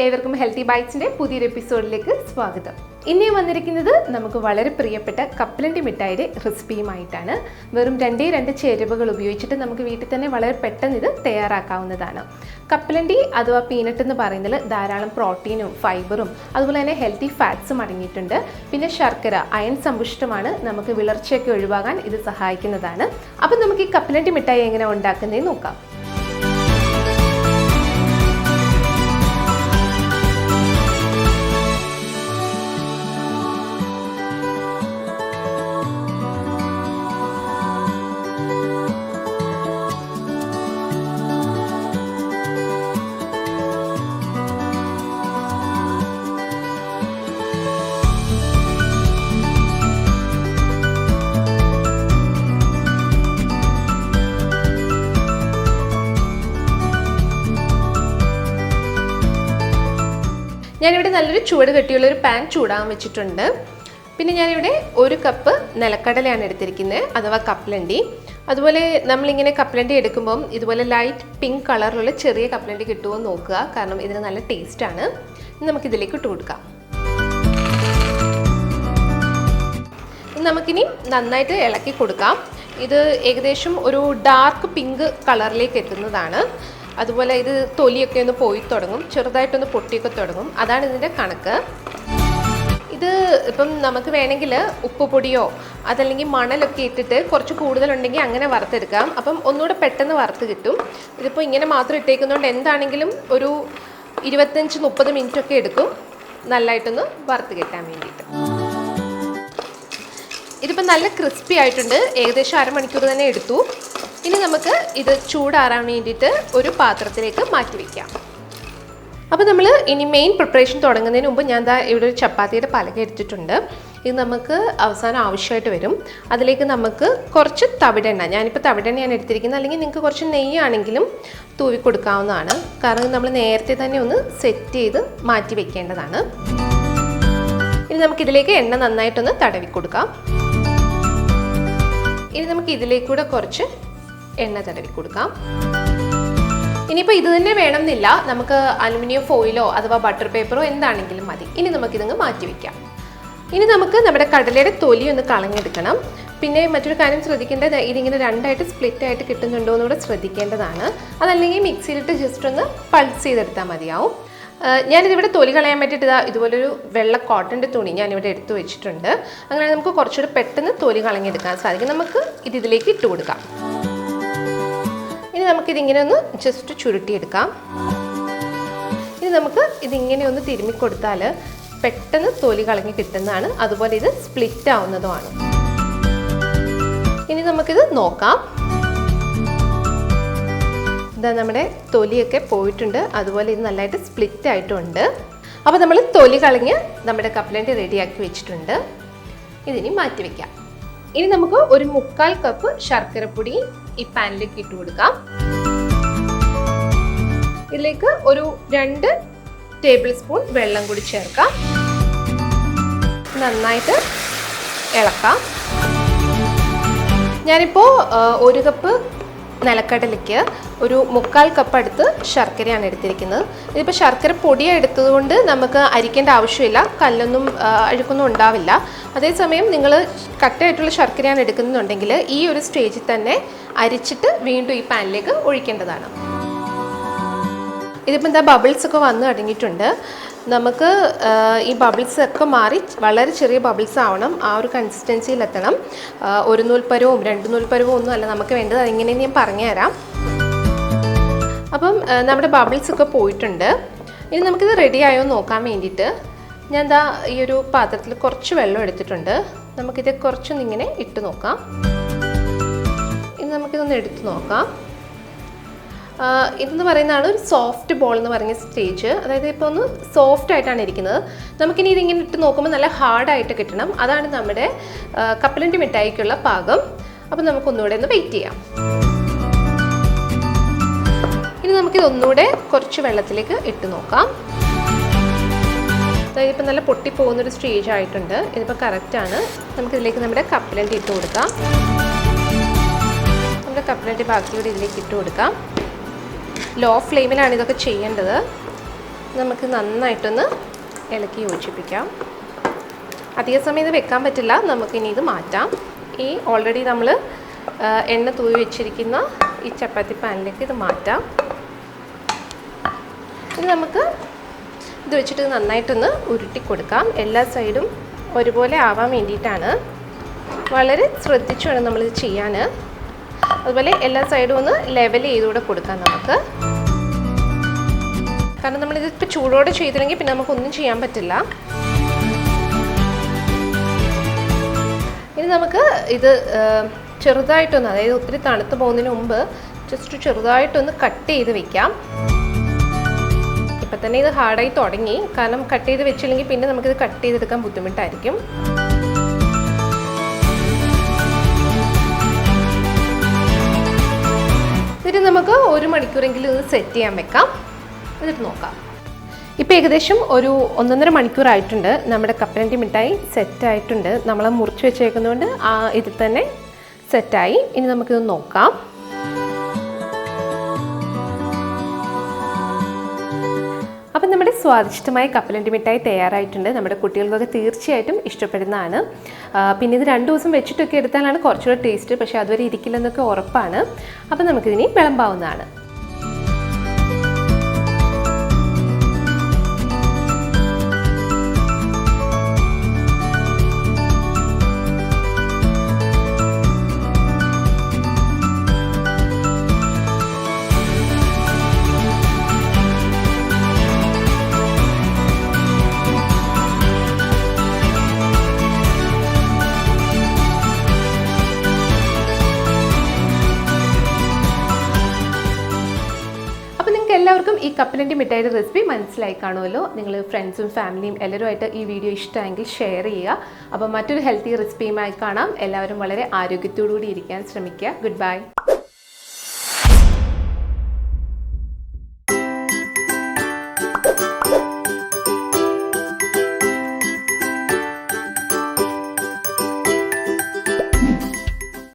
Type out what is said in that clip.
ഏവർക്കും ഹെൽത്തി ബൈറ്റ്സിന്റെ പുതിയൊരു എപ്പിസോഡിലേക്ക് സ്വാഗതം. ഇന്ന് വന്നിരിക്കുന്നത് നമുക്ക് വളരെ പ്രിയപ്പെട്ട കപ്പലണ്ടി മിഠായിയുടെ റെസിപ്പിയുമായിട്ടാണ്. വെറും 2 ചേരുവകൾ ഉപയോഗിച്ചിട്ട് നമുക്ക് വീട്ടിൽ തന്നെ വളരെ പെട്ടെന്ന് ഇത് തയ്യാറാക്കാവുന്നതാണ്. കപ്പലണ്ടി അഥവാ പീനട്ട് എന്ന് പറയുന്നതിൽ ധാരാളം പ്രോട്ടീനും ഫൈബറും അതുപോലെ തന്നെ ഹെൽത്തി ഫാറ്റ്സും അടങ്ങിയിട്ടുണ്ട്. പിന്നെ ശർക്കര അയൺ സമ്പുഷ്ടമാണ്. നമുക്ക് വിളർച്ചയൊക്കെ ഒഴിവാക്കാൻ ഇത് സഹായിക്കുന്നതാണ്. അപ്പം നമുക്ക് ഈ കപ്പലണ്ടി മിഠായി എങ്ങനെ ഉണ്ടാക്കുന്നതെന്ന് നോക്കാം. ഞാനിവിടെ നല്ലൊരു ചൂട് കെട്ടിയുള്ളൊരു പാൻ ചൂടാൻ വെച്ചിട്ടുണ്ട്. പിന്നെ ഞാനിവിടെ 1 കപ്പ് നിലക്കടലയാണ് എടുത്തിരിക്കുന്നത്, അഥവാ കപ്പലണ്ടി. അതുപോലെ നമ്മളിങ്ങനെ കപ്പലണ്ടി എടുക്കുമ്പം ഇതുപോലെ ലൈറ്റ് പിങ്ക് കളറിലുള്ള ചെറിയ കപ്പലണ്ടി കിട്ടുമോ എന്ന് നോക്കുക, കാരണം ഇതിന് നല്ല ടേസ്റ്റാണ്. നമുക്കിതിലേക്ക് ഇട്ട് കൊടുക്കാം. നമുക്കിനി നന്നായിട്ട് ഇളക്കി കൊടുക്കാം. ഇത് ഏകദേശം ഒരു ഡാർക്ക് പിങ്ക് കളറിലേക്ക് എത്തുന്നതാണ്. അതുപോലെ ഇത് തൊലിയൊക്കെ ഒന്ന് പോയി തുടങ്ങും, ചെറുതായിട്ടൊന്ന് പൊട്ടിയൊക്കെ തുടങ്ങും. അതാണ് ഇതിൻ്റെ കണക്ക്. ഇത് ഇപ്പം നമുക്ക് വേണമെങ്കിൽ ഉപ്പ് പൊടിയോ അതല്ലെങ്കിൽ മണലൊക്കെ ഇട്ടിട്ട് കുറച്ച് കൂടുതലുണ്ടെങ്കിൽ അങ്ങനെ വറുത്തെടുക്കാം. അപ്പം ഒന്നുകൂടെ പെട്ടെന്ന് വറുത്ത് കിട്ടും. ഇതിപ്പോൾ ഇങ്ങനെ മാത്രം ഇട്ടേക്കുന്നതുകൊണ്ട് എന്താണെങ്കിലും ഒരു 25-30 മിനിറ്റൊക്കെ എടുക്കും നല്ലതായിട്ടൊന്ന് വറുത്ത് കിട്ടാൻ വേണ്ടിയിട്ട്. ഇതിപ്പോൾ നല്ല ക്രിസ്പി ആയിട്ടുണ്ട്. ഏകദേശം അരമണിക്കൂർ തന്നെ എടുത്തു. ഇനി നമുക്ക് ഇത് ചൂടാറാൻ വേണ്ടിയിട്ട് ഒരു പാത്രത്തിലേക്ക് മാറ്റി വയ്ക്കാം. അപ്പോൾ നമ്മൾ ഇനി മെയിൻ പ്രിപ്പറേഷൻ തുടങ്ങുന്നതിന് മുമ്പ് ഞാൻ ഇവിടെ ഒരു ചപ്പാത്തിയുടെ പലക എടുത്തിട്ടുണ്ട്. ഇത് നമുക്ക് അവസാനം ആവശ്യമായിട്ട് വരും. അതിലേക്ക് നമുക്ക് കുറച്ച് തവിടെണ്ണ, ഞാനിപ്പോൾ തവിടെണ്ണയാണ് എടുത്തിരിക്കുന്നത്, അല്ലെങ്കിൽ നിങ്ങൾക്ക് കുറച്ച് നെയ്യാണെങ്കിലും തൂവി കൊടുക്കാവുന്നതാണ്. കാരണം നമ്മൾ നേരത്തെ തന്നെ ഒന്ന് സെറ്റ് ചെയ്ത് മാറ്റി വെക്കേണ്ടതാണ്. ഇനി നമുക്കിതിലേക്ക് എണ്ണ നന്നായിട്ടൊന്ന് തടവി കൊടുക്കാം. ഇനി നമുക്ക് ഇതിലേക്കൂടെ കുറച്ച് എണ്ണ തടവി കൊടുക്കാം. ഇനിയിപ്പോൾ ഇത് തന്നെ വേണമെന്നില്ല, നമുക്ക് അലുമിനിയം ഫോയിലോ അഥവാ ബട്ടർ പേപ്പറോ എന്താണെങ്കിലും മതി. ഇനി നമുക്കിതങ്ങ് മാറ്റി വയ്ക്കാം. ഇനി നമുക്ക് നമ്മുടെ കടലയുടെ തൊലി ഒന്ന് കളഞ്ഞെടുക്കണം. പിന്നെ മറ്റൊരു കാര്യം ശ്രദ്ധിക്കേണ്ടത്, ഇതിങ്ങനെ 2 ആയിട്ട് സ്പ്ലിറ്റ് ആയിട്ട് കിട്ടുന്നുണ്ടോ എന്നുകൂടെ ശ്രദ്ധിക്കേണ്ടതാണ്. അതല്ലെങ്കിൽ മിക്സിയിലിട്ട് ജസ്റ്റ് ഒന്ന് പൾസ് ചെയ്തെടുത്താൽ മതിയാവും. ഞാനിതിവിടെ തൊലി കളയാൻ വേണ്ടിയിട്ട് ഇതുപോലൊരു വെള്ള കോട്ടൻ്റെ തുണി ഞാനിവിടെ എടുത്തു വെച്ചിട്ടുണ്ട്. അങ്ങനെ നമുക്ക് കുറച്ചുകൂടി പെട്ടെന്ന് തൊലി കളഞ്ഞെടുക്കാൻ സാധിക്കും. നമുക്ക് ഇതിലേക്ക് ഇട്ട് കൊടുക്കാം. ഇനി നമുക്കിതിങ്ങനെ ഒന്ന് ജസ്റ്റ് ചുരുട്ടിയെടുക്കാം. ഇനി നമുക്ക് ഇതിങ്ങനെ ഒന്ന് തിരുമ്മി കൊടുത്താൽ പെട്ടെന്ന് തൊലി കളഞ്ഞ് കിട്ടുന്നതാണ്. അതുപോലെ ഇത് സ്പ്ലിറ്റ് ആവുന്നതുമാണ്. ഇനി നമുക്കിത് നോക്കാം. ഇതാ നമ്മുടെ തൊലിയൊക്കെ പോയിട്ടുണ്ട്. അതുപോലെ ഇത് നല്ലതായിട്ട് സ്പ്ലിറ്റ് ആയിട്ടുണ്ട്. അപ്പോൾ നമ്മൾ തൊലി കളഞ്ഞ് നമ്മുടെ കപ്പലണ്ടി റെഡിയാക്കി വെച്ചിട്ടുണ്ട്. ഇതിനി മാറ്റി വയ്ക്കാം. ഇനി നമുക്ക് ഒരു 3/4 കപ്പ് ശർക്കരപ്പൊടി ഈ പാനിലേക്ക് ഇട്ട് കൊടുക്കാം. ഇതിലേക്ക് ഒരു 2 ടേബിൾ സ്പൂൺ വെള്ളം കൂടി ചേർക്കാം. നന്നായിട്ട് ഇളക്കാം. ഞാനിപ്പോൾ 1 കപ്പ് നിലക്കടലയ്ക്ക് ഒരു 3/4 കപ്പ് അടുത്ത് ശർക്കരയാണ് എടുത്തിരിക്കുന്നത്. ഇതിപ്പോൾ ശർക്കര പൊടിയാണ് എടുത്തതുകൊണ്ട് നമുക്ക് അരിക്കേണ്ട ആവശ്യമില്ല, കല്ലൊന്നും അഴുക്കൊന്നും ഉണ്ടാവില്ല. അതേസമയം നിങ്ങൾ കട്ടയായിട്ടുള്ള ശർക്കരയാണ് എടുക്കുന്നുണ്ടെങ്കിൽ ഈ ഒരു സ്റ്റേജിൽ തന്നെ അരിച്ചിട്ട് വീണ്ടും ഈ പാനിലേക്ക് ഒഴിക്കേണ്ടതാണ്. ഇതിപ്പോൾ എന്താ ബബിൾസൊക്കെ വന്ന് അടങ്ങിയിട്ടുണ്ട്. നമുക്ക് ഈ ബബിൾസൊക്കെ മാറി വളരെ ചെറിയ ബബിൾസ് ആവണം. ആ ഒരു കൺസിസ്റ്റൻസിയിലെത്തണം. 1 നൂൽപ്പരവും 2 നൂൽപ്പരവും ഒന്നും അല്ല നമുക്ക് വേണ്ടത്. അതെങ്ങനെയെന്ന് ഞാൻ പറഞ്ഞുതരാം. അപ്പം നമ്മുടെ ബബിൾസൊക്കെ പോയിട്ടുണ്ട്. ഇനി നമുക്കിത് റെഡി ആയോ നോക്കാൻ വേണ്ടിയിട്ട് ഞാൻ ഈ ഒരു പാത്രത്തിൽ കുറച്ച് വെള്ളം എടുത്തിട്ടുണ്ട്. നമുക്കിത് കുറച്ചൊന്നിങ്ങനെ ഇട്ട് നോക്കാം. ഇനി നമുക്കിതൊന്ന് എടുത്ത് നോക്കാം. ഇതെന്ന് പറയുന്നതാണ് ഒരു സോഫ്റ്റ് ബോൾ എന്ന് പറഞ്ഞ സ്റ്റേജ്. അതായത് ഇപ്പോൾ ഒന്ന് സോഫ്റ്റ് ആയിട്ടാണ് ഇരിക്കുന്നത്. നമുക്കിനി ഇതിങ്ങനെ ഇട്ട് നോക്കുമ്പോൾ നല്ല ഹാർഡായിട്ട് കിട്ടണം. അതാണ് നമ്മുടെ കപ്പലണ്ടി മിഠായിക്കുള്ള പാകം. അപ്പോൾ നമുക്കൊന്നുകൂടെ ഒന്ന് വെയിറ്റ് ചെയ്യാം. ഇനി നമുക്കിതൊന്നുകൂടെ കുറച്ച് വെള്ളത്തിലേക്ക് ഇട്ട് നോക്കാം. അതായത് ഇപ്പം നല്ല പൊട്ടിപ്പോകുന്നൊരു സ്റ്റേജ് ആയിട്ടുണ്ട്. ഇതിപ്പോൾ കറക്റ്റാണ്. നമുക്കിതിലേക്ക് നമ്മുടെ കപ്പലണ്ടി ഇട്ട് കൊടുക്കാം. നമ്മുടെ കപ്പലണ്ടി ബാക്കിയോടെ ഇതിലേക്ക് ഇട്ട് കൊടുക്കാം. ലോ ഫ്ലെയിമിലാണ് ഇതൊക്കെ ചെയ്യേണ്ടത്. നമുക്ക് നന്നായിട്ടൊന്ന് ഇളക്കി യോജിപ്പിക്കാം. അധിക സമയം ഇത് വെക്കാൻ പറ്റില്ല, നമുക്കിനി ഇത് മാറ്റാം. ഈ ഓൾറെഡി നമ്മൾ എണ്ണ തൂവി വെച്ചിരിക്കുന്ന ഈ ചപ്പാത്തി പാനിലേക്ക് ഇത് മാറ്റാം. ഇനി നമുക്ക് ഇത് വെച്ചിട്ട് നന്നായിട്ടൊന്ന് ഉരുട്ടി കൊടുക്കാം. എല്ലാ സൈഡും ഒരുപോലെ ആവാൻ വേണ്ടിയിട്ടാണ്. വളരെ ശ്രദ്ധിച്ചു വേണം നമ്മളിത് ചെയ്യാൻ. അതുപോലെ എല്ലാ സൈഡും ഒന്ന് ലെവൽ ചെയ്തുകൂടെ കൊടുക്കാം നമുക്ക്. കാരണം നമ്മളിത് ഇപ്പോൾ ചൂടോടെ ചെയ്തില്ലെങ്കിൽ പിന്നെ നമുക്കൊന്നും ചെയ്യാൻ പറ്റില്ല. ഇനി നമുക്ക് ഇത് ചെറുതായിട്ടൊന്ന്, അതായത് ഒത്തിരി തണുത്ത് പോകുന്നതിന് മുമ്പ് ജസ്റ്റ് ചെറുതായിട്ടൊന്ന് കട്ട് ചെയ്ത് വെക്കാം. ഇപ്പം തന്നെ ഇത് ഹാർഡായി തുടങ്ങി. കാരണം കട്ട് ചെയ്ത് വെച്ചില്ലെങ്കിൽ പിന്നെ നമുക്കിത് കട്ട് ചെയ്തെടുക്കാൻ ബുദ്ധിമുട്ടായിരിക്കും. എന്നിട്ട് നമുക്ക് 1 മണിക്കൂറെങ്കിലും ഇത് സെറ്റ് ചെയ്യാൻ വെക്കാം. എന്നിട്ട് നോക്കാം. ഇപ്പോൾ ഏകദേശം ഒരു 1.5 മണിക്കൂറായിട്ടുണ്ട്. നമ്മുടെ കപ്പലണ്ടി മിഠായി സെറ്റായിട്ടുണ്ട്. നമ്മൾ മുറിച്ച് വെച്ചേക്കുന്നതുകൊണ്ട് ഇതിൽ തന്നെ സെറ്റായി. ഇനി നമുക്കിത് നോക്കാം. അപ്പം നമ്മുടെ സ്വാദിഷ്ടമായ കപ്പലണ്ടി മിഠായി തയ്യാറായിട്ടുണ്ട്. നമ്മുടെ കുട്ടികൾക്കൊക്കെ തീർച്ചയായിട്ടും ഇഷ്ടപ്പെടുന്നതാണ്. പിന്നെ ഇത് 2 ദിവസം വെച്ചിട്ടൊക്കെ എടുത്താലാണ് കുറച്ചുകൂടെ ടേസ്റ്റ്. പക്ഷേ അതുവരെ ഇരിക്കില്ലെന്നൊക്കെ ഉറപ്പാണ്. അപ്പം നമുക്കിതിനി വിളമ്പാവുന്നതാണ്. എല്ലാവർക്കും ഈ കപ്പലണ്ടി മിഠായിയുടെ റെസിപ്പി മനസ്സിലായി കാണുമല്ലോ. നിങ്ങൾ ഫ്രണ്ട്സും ഫാമിലിയും എല്ലാവരുമായിട്ട് ഈ വീഡിയോ ഇഷ്ടമെങ്കിൽ ഷെയർ ചെയ്യുക. അപ്പോൾ മറ്റൊരു ഹെൽത്തി റെസിപ്പിയുമായി കാണാം. എല്ലാവരും വളരെ ആരോഗ്യത്തോടു കൂടി ഇരിക്കാൻ ശ്രമിക്കുക. Good bye.